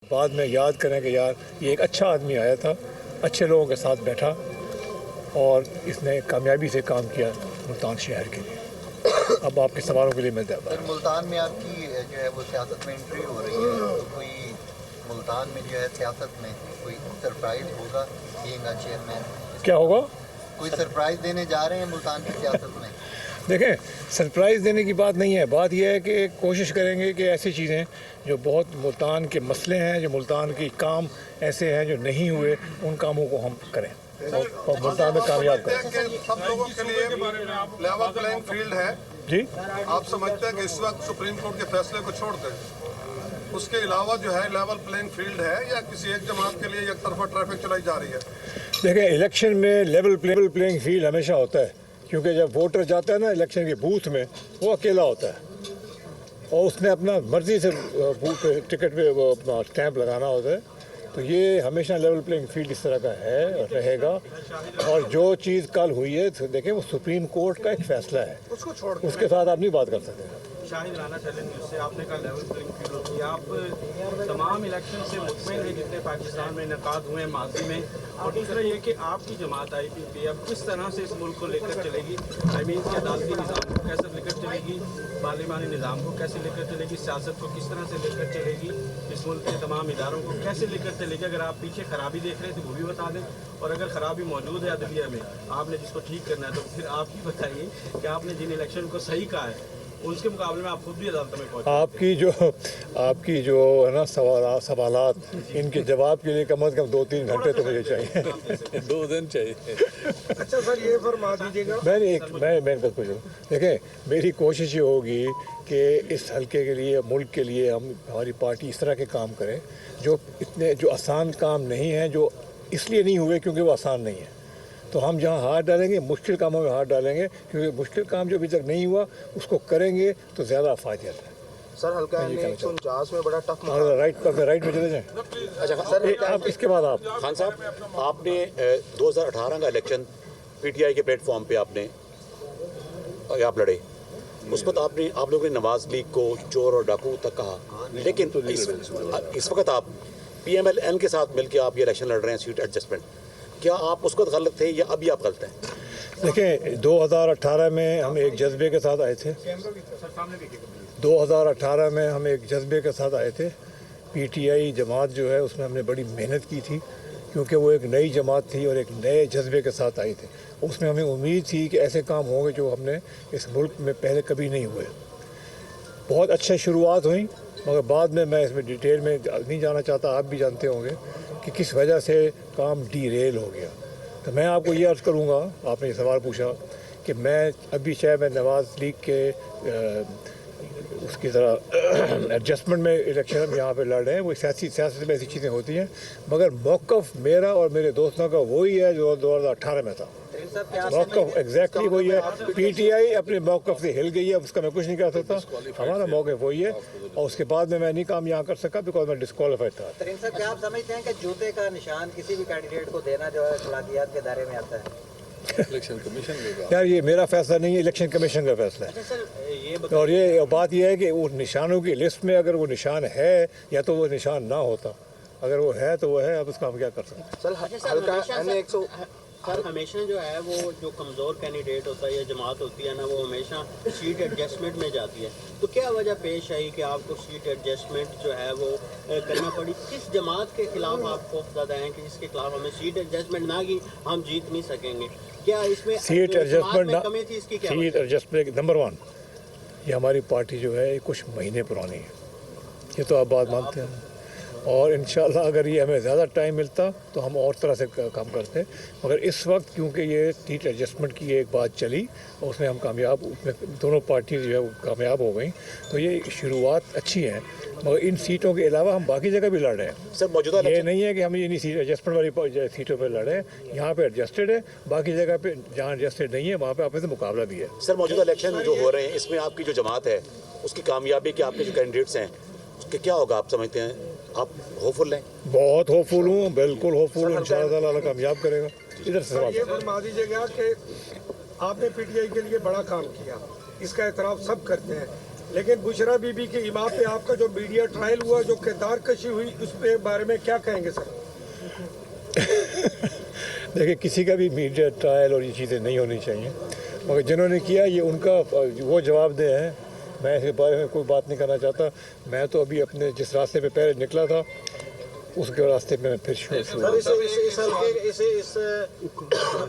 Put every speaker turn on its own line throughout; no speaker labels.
بعد میں یاد کریں کہ یار یہ ایک اچھا آدمی آیا تھا، اچھے لوگوں کے ساتھ بیٹھا اور اس نے کامیابی سے کام کیا ملتان شہر کے لیے۔ اب آپ کے سوالوں کے لیے میں
ملتان میں آپ کی جو ہے وہ سیاست میں انٹری ہو رہی ہے، تو کوئی ملتان میں جو ہے سیاست میں کوئی سرپرائز ہوگا بینگ اے چیئرمین؟
کیا ہوگا؟
کوئی سرپرائز دینے جا رہے ہیں ملتان کی سیاست میں؟
دیکھیں، سرپرائز دینے کی بات نہیں ہے، بات یہ ہے کہ کوشش کریں گے کہ ایسی چیزیں جو بہت ملتان کے مسئلے ہیں، جو ملتان کے کام ایسے ہیں جو نہیں ہوئے، ان کاموں کو ہم کریں اور ملتان میں کامیاب کریں۔
سب لوگوں کے لیے لیول پلینگ فیلڈ ہے
جی،
آپ سمجھتے ہیں کہ اس وقت سپریم کورٹ کے فیصلے کو چھوڑ دیں، اس کے علاوہ جو ہے لیول پلینگ فیلڈ ہے یا کسی ایک جماعت کے لیے یک طرفہ ٹریفک چلائی جا رہی ہے؟
دیکھیں، الیکشن میں لیول پلینگ فیلڈ ہمیشہ ہوتا ہے، کیونکہ جب ووٹر جاتا ہے نا الیکشن کے بوتھ میں، وہ اکیلا ہوتا ہے اور اس نے اپنا مرضی سے بوتھ پہ ٹکٹ پہ وہ اپنا اسٹیمپ لگانا ہوتا ہے، تو یہ ہمیشہ لیول پلینگ فیلڈ اس طرح کا ہے اور رہے گا۔ اور جو چیز کل ہوئی ہے دیکھیں، وہ سپریم کورٹ کا ایک فیصلہ ہے،
اس کو چھوڑ
اس کے ساتھ آپ نہیں بات کر سکتے۔
شاہد رانا چیلنج نیوز سے آپ نے کہا لیول پلینگ فیلڈ ہوتی ہے، آپ تمام الیکشن سے مطمئن ہیں جتنے پاکستان میں انعقاد ہوئے ہیں ماضی میں؟ اور دوسرا یہ کہ آپ کی جماعت آئی پی پی اب کس طرح سے اس ملک کو لے کر چلے گی؟ آئی مین کہ عدالتی نظام کو کیسے لے کر چلے گی، پارلیمانی نظام کو کیسے لے کر چلے گی، سیاست کو کس طرح سے لے کر چلے گی، اس ملک کے تمام اداروں کو کیسے لے کر چلے گی؟ اگر آپ پیچھے خرابی دیکھ رہے تھے وہ بھی بتا دیں، اور اگر خرابی موجود ہے عدلیہ میں آپ نے جس کو ٹھیک کرنا ہے تو پھر آپ ہی بتائیے کہ آپ نے جن الیکشن کو صحیح کہا ہے اس کے مقابلے میں آپ خود بھی عدالت میں پہنچے۔
آپ کی جو ہے نا سوالات، ان کے جواب کے لیے کم از کم 2-3 گھنٹے تو مجھے چاہیے، 2 دن چاہیے۔
اچھا سر، یہ فرما دیجیے گا،
میں بس کچھ دیکھیں، میری کوشش یہ ہوگی کہ اس حلقے کے لیے، ملک کے لیے ہماری پارٹی اس طرح کے کام کرے جو آسان کام نہیں ہیں، جو اس لیے نہیں ہوئے کیونکہ وہ آسان نہیں ہے، تو ہم جہاں ہاتھ ڈالیں گے مشکل کاموں میں ہاتھ ڈالیں گے، کیونکہ مشکل کام جو ابھی تک نہیں ہوا اس کو کریں گے تو زیادہ فائدہ ہے۔
سر حلقہ 149 میں بڑا ٹف
رائٹ میں چلے جائیں۔
اچھا سر،
آپ اس کے بعد
خان صاحب، آپ نے 2018 کا الیکشن پی ٹی آئی کے پلیٹ فارم پہ آپ لڑے، اس وقت آپ لوگوں نے نواز لیگ کو چور اور ڈاکو تک کہا، لیکن اس وقت آپ پی ایم ایل این کے ساتھ مل کے آپ یہ الیکشن لڑ رہے ہیں سیٹ ایڈجسٹمنٹ، کیا آپ اس وقت غلط تھے یا ابھی آپ غلط ہیں؟
دیکھیں، 2018 میں ہم ایک جذبے کے ساتھ آئے تھے، 2018 میں ہم ایک جذبے کے ساتھ آئے تھے۔ پی ٹی آئی جماعت جو ہے اس میں ہم نے بڑی محنت کی تھی، کیونکہ وہ ایک نئی جماعت تھی اور ایک نئے جذبے کے ساتھ آئی تھی۔ اس میں ہمیں امید تھی کہ ایسے کام ہوں گے جو ہم نے اس ملک میں پہلے کبھی نہیں ہوئے۔ بہت اچھے شروعات ہوئیں، مگر بعد میں اس میں ڈیٹیل میں نہیں جانا چاہتا، آپ بھی جانتے ہوں گے کہ کس وجہ سے کام ڈی ریل ہو گیا۔ تو میں آپ کو یہ عرض کروں گا، آپ نے یہ سوال پوچھا کہ میں ابھی چاہے میں نواز لیگ کے اس کی طرح ایڈجسٹمنٹ میں الیکشن ہم یہاں پہ لڑ رہے ہیں، وہ سیاست میں ایسی چیزیں ہوتی ہیں، مگر موقف میرا اور میرے دوستوں کا وہی ہے جو 2018 میں تھا۔ موقف ایگزیکٹلی وہی ہے۔ پی ٹی آئی اپنے موقف سے ہل گئی ہے، اس کا میں کچھ نہیں کر سکتا، ہمارا موقف وہی ہے، اور اس کے بعد میں نہیں کام یہاں کر سکا بیکاز میں ڈسکوالیفائڈ تھا۔
ترین صاحب، کیا آپ سمجھتے ہیں کہ جوتے کا نشان کسی بھی کینڈیڈیٹ کو دینا جو ہے اخلاقیات کے دائرے میں آتا ہے؟
الیکشن کمیشن یار، یہ میرا فیصلہ نہیں ہے، الیکشن کمیشن کا فیصلہ ہے۔ اور یہ بات یہ ہے کہ وہ نشانوں کی لسٹ میں اگر وہ نشان ہے یا تو وہ نشان نہ ہوتا، اگر وہ ہے تو وہ ہے، اب اس کا ہم کیا کر سکتے ہیں۔
سر ہمیشہ جو ہے وہ جو کمزور کینڈیڈیٹ ہوتا ہے یا جماعت ہوتی ہے نا، وہ ہمیشہ سیٹ ایڈجسٹمنٹ میں جاتی ہے، تو کیا وجہ پیش آئی کہ آپ کو سیٹ ایڈجسٹمنٹ جو ہے وہ کرنا پڑی؟ کس جماعت کے خلاف آپ کو زیادہ ہیں کہ جس کے خلاف ہمیں سیٹ ایڈجسٹمنٹ نہ کی ہم جیت نہیں سکیں گے؟ کیا اس میں
سیٹ ایڈجسٹمنٹ
کمی تھی؟ اس کی کیا
سیٹ ایڈجسٹمنٹ نمبر 1، یہ ہماری پارٹی جو ہے کچھ مہینے پرانی ہے، یہ تو آپ بات مانتے ہیں، اور انشاءاللہ اگر یہ ہمیں زیادہ ٹائم ملتا تو ہم اور طرح سے کام کرتے، مگر اس وقت کیونکہ یہ سیٹ ایڈجسٹمنٹ کی ایک بات چلی اور اس میں ہم کامیاب، اس میں دونوں پارٹی جو ہے وہ کامیاب ہو گئیں، تو یہ شروعات اچھی ہیں، مگر ان سیٹوں کے علاوہ ہم باقی جگہ بھی لڑ رہے ہیں۔
سر موجودہ
یہ نہیں ہے کہ ہم یہ سیٹ ایڈجسٹمنٹ والی سیٹوں پہ لڑ رہے ہیں، یہاں پہ ایڈجسٹڈ ہے، باقی جگہ پہ جہاں ایڈجسٹڈ نہیں ہے وہاں پہ آپس میں مقابلہ بھی ہے۔
سر موجودہ الیکشن جو ہو رہے ہیں اس میں آپ کی جو جماعت ہے اس کی کامیابی کے آپ کے جو کینڈیڈیٹس ہیں اس کے کیا ہوگا آپ سمجھتے ہیں؟ آپ ہوپفل ہیں؟
بہت ہوپفل ہوں، بالکل ہوپفل ہوں، انشاءاللہ اللہ کامیاب کرے گا۔ ادھر سے سوال
یہ فرما دیجیے گا کہ آپ نے پی ٹی آئی کے لیے بڑا کام کیا، اس کا اعتراف سب کرتے ہیں،
लेकिन बुशरा बीबी की इमाम पे आपका जो मीडिया ट्रायल हुआ, जो किरदार कशी हुई, उस पे बारे में क्या कहेंगे सर?
देखिए, किसी का भी मीडिया ट्रायल और ये चीज़ें नहीं होनी चाहिए, मगर जिन्होंने किया ये उनका वो जवाब दे हैं। मैं इसके बारे में कोई बात नहीं करना चाहता। मैं तो अभी अपने जिस रास्ते पे पहले निकला था उसके रास्ते पे मैं फिर शुरू
सर इस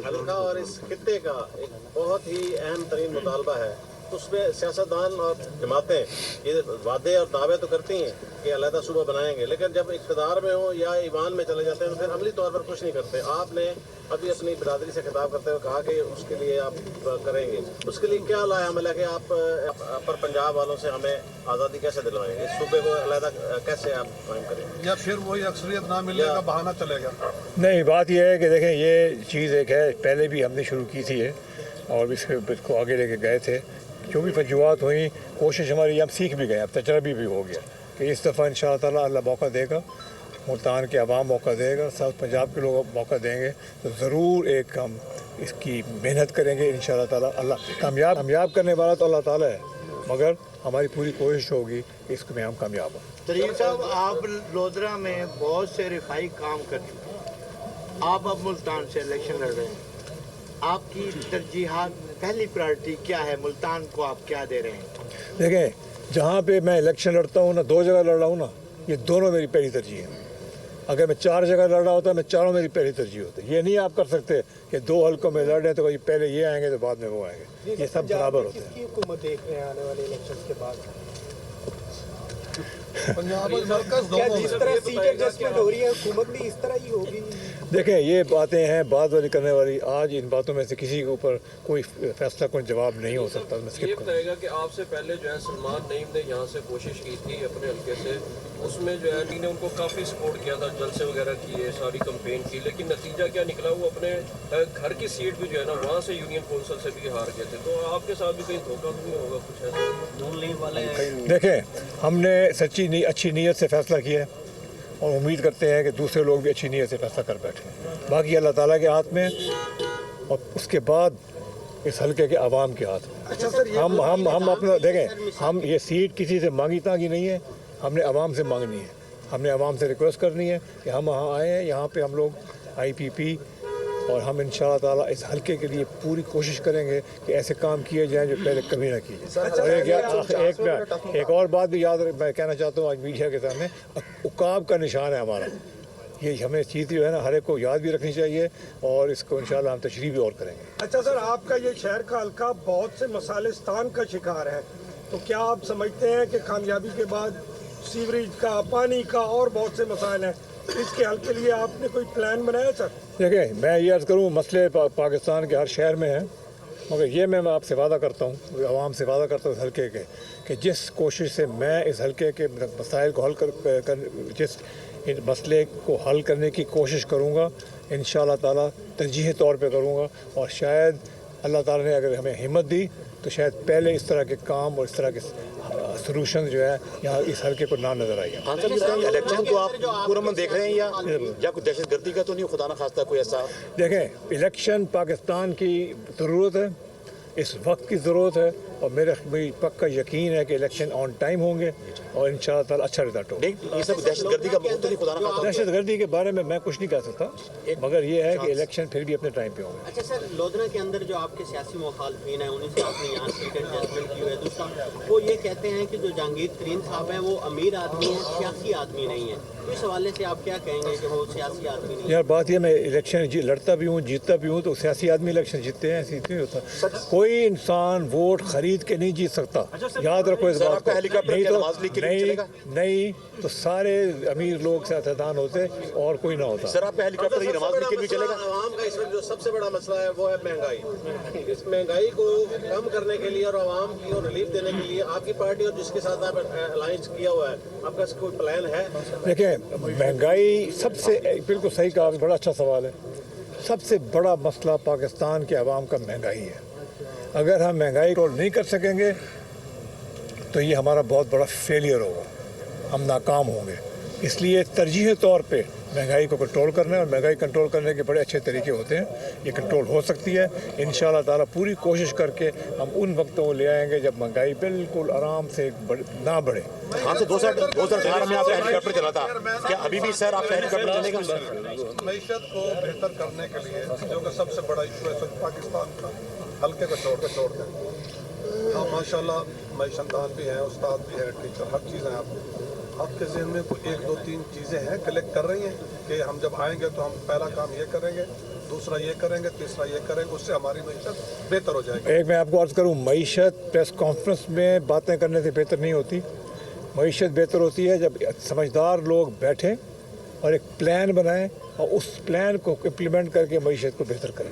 हल्का और इस खित्ते का एक बहुत ही अहम तरीन मुतालबा है। उसमें सियासतदान और जमातें ये वादे और दावे तो करती हैं कि अलहदा सूबा बनाएंगे, लेकिन जब इक़्तिदार में हो या ईवान में चले जाते हैं तो फिर अमली तौर पर कुछ नहीं करते। आपने अभी अपनी बिरादरी से खिताब करते हुए कहा कि उसके लिए आप करेंगे, उसके लिए क्या लाया हमें लगे आप अपर पंजाब वालों से हमें आज़ादी कैसे दिलवाएंगे, इस सूबे को अलहदा कैसे आप कायम करेंगे?
या फिर वही अक्सरियत ना मिलने का बहाना चलेगा?
नहीं, बात यह है कि देखें, ये चीज़ एक है, पहले भी हमने शुरू की थी ये और इसको आगे लेके गए थे। जो भी वजूहत हुई, कोशिश हमारी, हम सीख भी गए, अब तजर्बा भी हो गया कि इस दफ़ा इंशाअल्लाह ताला अल्लाह मौका देगा, मुल्तान के अवाम मौका देगा, साउथ पंजाब के लोग मौका देंगे, तो ज़रूर एक हम इसकी मेहनत करेंगे इंशाअल्लाह ताला। अल्लाह कामयाब करने वाला तो अल्लाह ताला है, मगर हमारी पूरी कोशिश होगी इसमें हम कामयाब हों।
तरीन साहब, आप लोधरा में बहुत से रिफाई काम कर चुके हैं, आप अब मुल्तान से इलेक्शन लड़ रहे हैं, आपकी तरजीहात, पहली प्रायोरिटी क्या है? मुल्तान को आप क्या दे रहे हैं?
देखें, जहाँ पे मैं इलेक्शन लड़ता हूँ ना, 2 जगह लड़ रहा हूँ ना, ये दोनों मेरी पहली तरजीह है। अगर मैं 4 जगह लड़ रहा होता, मैं चारों मेरी पहली तरजीह होती। ये नहीं आप कर सकते कि 2 हल्कों में लड़ रहे हैं तो पहले ये आएंगे तो बाद में वो आएंगे, ये सब बराबर होते हैं।
किसकी हुकूमत देख रहे हैं आने वाले इलेक्शन के बाद?
पंजाब और मरकज
क्या
दोनों
जिस
में।
तरह सीट एडजस्टमेंट हो रही है, हुकूमत भी इस तरह ही होगी?
देखें, ये बातें हैं बात वाली करने वाली। आज इन बातों में से किसी के ऊपर कोई फैसला, कोई जवाब नहीं हो सकता। मैं
ये
स्किप करूँ।
बताएगा कि आपसे पहले जो है सलमान नईम ने यहाँ से कोशिश की थी अपने हल्के से, उसमें जो है ने उनको काफ़ी सपोर्ट किया था, जलसे वगैरह किए, सारी कंपेन की, लेकिन नतीजा क्या निकला, वो अपने घर की सीट भी जो है ना वहाँ से यूनियन कौंसिल से भी हार गए थे। तो आपके साथ भी कहीं धोखा तो नहीं होगा कुछ ऐसा?
देखें, हमने अच्छी नीयत से फैसला किया है और उम्मीद करते हैं कि दूसरे लोग भी अच्छी नीयत से फैसला कर बैठे। बाकी अल्लाह ताला के हाथ में और उसके बाद इस हल्के के आवाम के हाथ में।
अच्छा सर,
हम अपना देखें, हम ये सीट किसी से मांगी तांगी नहीं है, हमने आवाम से मांगनी है। हमने आवाम से रिक्वेस्ट करनी है कि हम वहाँ आए हैं, यहाँ पे हम लोग IPP और हम इंशाअल्लाह ताला इस हल्के के लिए पूरी कोशिश करेंगे कि ऐसे काम किए जाएं जो पहले कभी ना किए जाए। और एक और बात भी मैं कहना चाहता हूँ आज मीडिया के सामने, उकाब का निशान है हमारा। ये हमें चीज़ जो है ना हर एक को याद भी रखनी चाहिए और इसको इंशाअल्लाह हम तशरीह भी और करेंगे।
अच्छा सर, आपका ये शहर का हल्का बहुत से मसालिस्तान का शिकार है, तो क्या आप समझते हैं कि कामयाबी के बाद सीवरेज का, पानी का और बहुत से मसाइल हैं, इसके हल के लिए आपने कोई प्लान बनाया सर?
देखें, मैं ये अर्ज़ करूँ, मसले पाकिस्तान के हर शहर में हैं, मगर ये मैं आपसे वादा करता हूँ, आवाम से वादा करता हूँ इस हल्के के, कि जिस कोशिश से मैं इस हल्के के मसाइल को हल जिस मसले को हल करने की कोशिश करूँगा, इंशाअल्लाह ताला तरजीही तौर पे करूँगा। और शायद अल्लाह ताला ने अगर हमें हिम्मत दी तो शायद पहले इस तरह के काम और इस तरह के सलूशन जो है यहाँ इस हल्के को ना नजर आई।
हाँ सर, इलेक्शन को आप पूरा देख रहे हैं या कोई दहशतगर्दी का तो नहीं, खुदा ना खास्ता कोई ऐसा?
देखें, इलेक्शन पाकिस्तान की ज़रूरत है, इस वक्त की ज़रूरत है और मेरी पक्का यकीन है कि इलेक्शन ऑन टाइम होंगे और इंशाअल्लाह ताला अच्छा रिजल्ट होगा।
ये सब दहशतगर्दी का बहुत नहीं, खुदा ना खास्ता।
दहशतगर्दी के बारे में मैं कुछ नहीं कह सकता, मगर ये है कि इलेक्शन फिर भी अपने टाइम पे होंगे।
अच्छा सर, लोधरा के अंदर जो आपके सियासी मुखालफिन हैं उन्हीं से आपने यहाँ सीट एडजस्टमेंट की हुई है। दूसरा, वो ये कहते हैं कि जो जहांगीर तरीन साहब हैं वो अमीर आदमी हैं, सियासी आदमी नहीं है। तो इस हवाले से आप क्या कहेंगे कि वो सियासी आदमी नहीं है?
यार बात ये, मैं इलेक्शन लड़ता भी हूँ, जीतता भी हूँ, तो सियासी आदमी इलेक्शन जीतते हैं, ऐसे नहीं होता। कोई इंसान वोट खरीद के नहीं जीत सकता, याद रखो इस बात को। नहीं तो सारे अमीर लोग सियासतदान होते और कोई ना होता।
सर, आपका हेलीकॉप्टर ही नमाज के लिए चलेगा?
आवाम का इस वक्त जो सबसे बड़ा मसला है वो है महंगाई। इस महंगाई को कम करने के लिए और आवाम की और रिलीफ देने के लिए आपकी पार्टी और जिसके साथ आप अलायंस किया हुआ है, आपका कोई प्लान है?
देखिए, महंगाई सबसे, बिल्कुल सही कहा, बड़ा अच्छा सवाल है। सबसे बड़ा मसला पाकिस्तान के अवाम का महंगाई है। अगर हम महंगाई को नहीं कर सकेंगे तो ये हमारा बहुत बड़ा फेलियर होगा, हम नाकाम होंगे। اس لیے ترجیحی طور پہ महंगाई को कंट्रोल करना है, और महंगाई कंट्रोल करने के बड़े अच्छे तरीके होते हैं. ये कंट्रोल हो सकती है इंशाअल्लाह ताला. पूरी कोशिश करके हम उन वक्तों को ले आएंगे जब महंगाई बिल्कुल आराम से ना बढ़े.
हाँ सर, 2018 में आपने हेलीकॉप्टर चला था, क्या अभी भी सर आपका हेलीकॉप्टर चलेगा?
मैशत को बेहतर करने के लिए जो कि सबसे बड़ा इशू है पाकिस्तान का, हल्के को छोड़ दें. हाँ माशाल्लाह मैशनदान भी हैं, उस्ताद भी हैं, टीचर, हर चीज़ हैं. आपके जहन में कोई 1 2 3 चीज़ें हैं कलेक्ट कर रही हैं कि हम जब आएंगे तो हम पहला काम ये करेंगे, दूसरा ये करेंगे, तीसरा ये करेंगे, उससे हमारी मैशत बेहतर हो जाएगी.
एक मैं आपको अर्ज़ करूँ, मैशत प्रेस कॉन्फ्रेंस में बातें करने से बेहतर नहीं होती. मैशत बेहतर होती है जब समझदार लोग बैठें और एक प्लान बनाएं और उस प्लान को इम्प्लीमेंट करके मैशत को बेहतर करें.